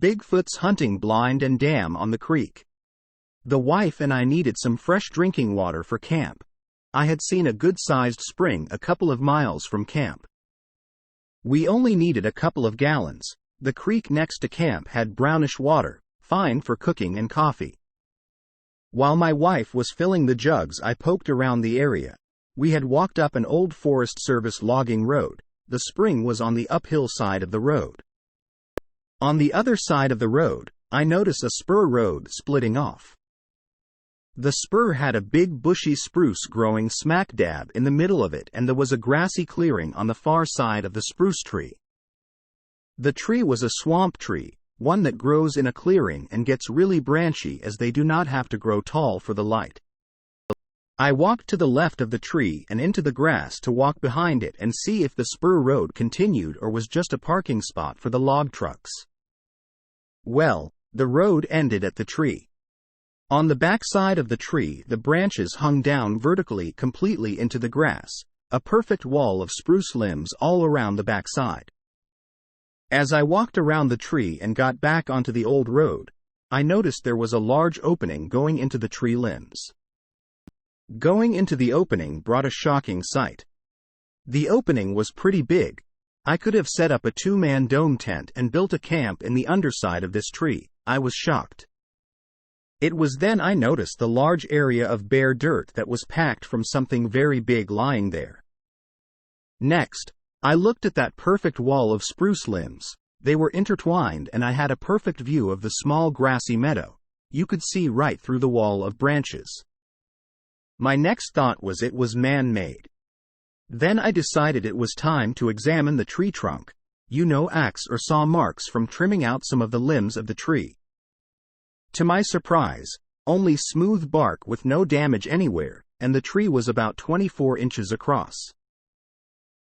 Bigfoot's hunting blind and dam on the creek. The wife and I needed some fresh drinking water for camp. I had seen a good-sized spring a couple of miles from camp. We only needed a couple of gallons. The creek next to camp had brownish water, fine for cooking and coffee. While my wife was filling the jugs, I poked around the area. We had walked up an old Forest Service logging road. The spring was on the uphill side of the road. On the other side of the road, I noticed a spur road splitting off. The spur had a big bushy spruce growing smack dab in the middle of it, and there was a grassy clearing on the far side of the spruce tree. The tree was a swamp tree, one that grows in a clearing and gets really branchy as they do not have to grow tall for the light. I walked to the left of the tree and into the grass to walk behind it and see if the spur road continued or was just a parking spot for the log trucks. Well, the road ended at the tree. On the back side of the tree, the branches hung down vertically completely into the grass, a perfect wall of spruce limbs all around the backside. As I walked around the tree and got back onto the old road, I noticed there was a large opening going into the tree limbs. Going into the opening brought a shocking sight. The opening was pretty big. I could have set up a two-man dome tent and built a camp in the underside of this tree. I was shocked. It was then I noticed the large area of bare dirt that was packed from something very big lying there. Next, I looked at that perfect wall of spruce limbs. They were intertwined and I had a perfect view of the small grassy meadow. You could see right through the wall of branches. My next thought was it was man-made. Then I decided it was time to examine the tree trunk. Axe or saw marks from trimming out some of the limbs of the tree. To my surprise, only smooth bark with no damage anywhere, and the tree was about 24 inches across.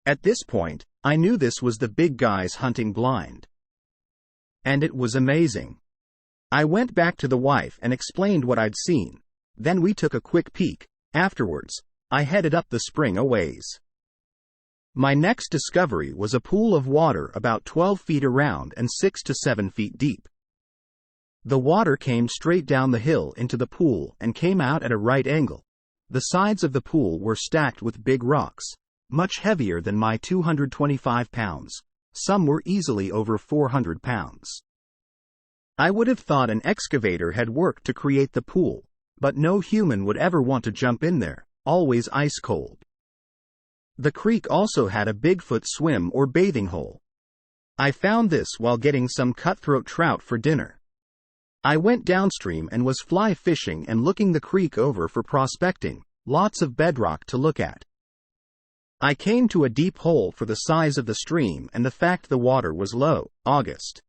At this point, I knew this was the big guy's hunting blind. And it was amazing. I went back to the wife and explained what I'd seen. Then we took a quick peek. Afterwards, I headed up the spring a ways. My next discovery was a pool of water about 12 feet around and 6 to 7 feet deep. The water came straight down the hill into the pool and came out at a right angle. The sides of the pool were stacked with big rocks, much heavier than my 225 pounds. Some were easily over 400 pounds. I would have thought an excavator had worked to create the pool, but no human would ever want to jump in there, always ice cold. The creek also had a Bigfoot swim or bathing hole. I found this while getting some cutthroat trout for dinner. I went downstream and was fly fishing and looking the creek over for prospecting, lots of bedrock to look at. I came to a deep hole for the size of the stream and the fact the water was low, August.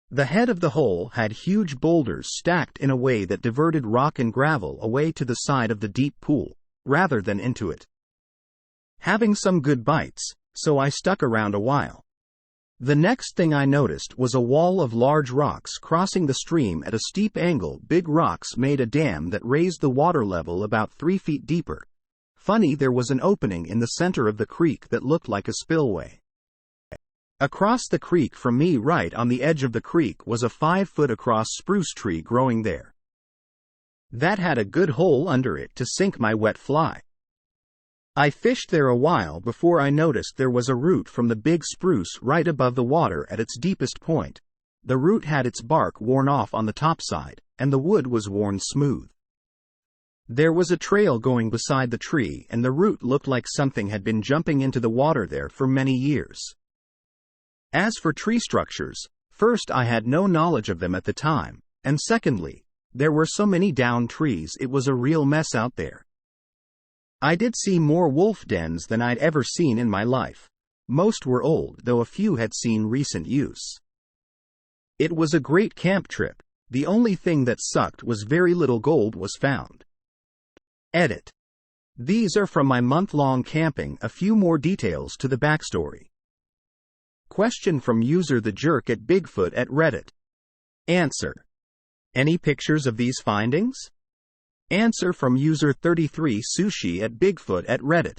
The head of the hole had huge boulders stacked in a way that diverted rock and gravel away to the side of the deep pool, rather than into it. Having some good bites, so I stuck around a while. The next thing I noticed was a wall of large rocks crossing the stream at a steep angle. Big rocks made a dam that raised the water level about 3 feet deeper. Funny, there was an opening in the center of the creek that looked like a spillway. Across the creek from me, right on the edge of the creek, was a 5-foot-across spruce tree growing there. That had a good hole under it to sink my wet fly. I fished there a while before I noticed there was a root from the big spruce right above the water at its deepest point. The root had its bark worn off on the top side, and the wood was worn smooth. There was a trail going beside the tree, and the root looked like something had been jumping into the water there for many years. As for tree structures, first, I had no knowledge of them at the time, and secondly, there were so many downed trees it was a real mess out there. I did see more wolf dens than I'd ever seen in my life. Most were old, though a few had seen recent use. It was a great camp trip. The only thing that sucked was very little gold was found. Edit. These are from my month-long camping. A few more details to the backstory. Question from user The Jerk at Bigfoot at Reddit. Answer. Any pictures of these findings? Answer from user 33 Sushi at Bigfoot at Reddit.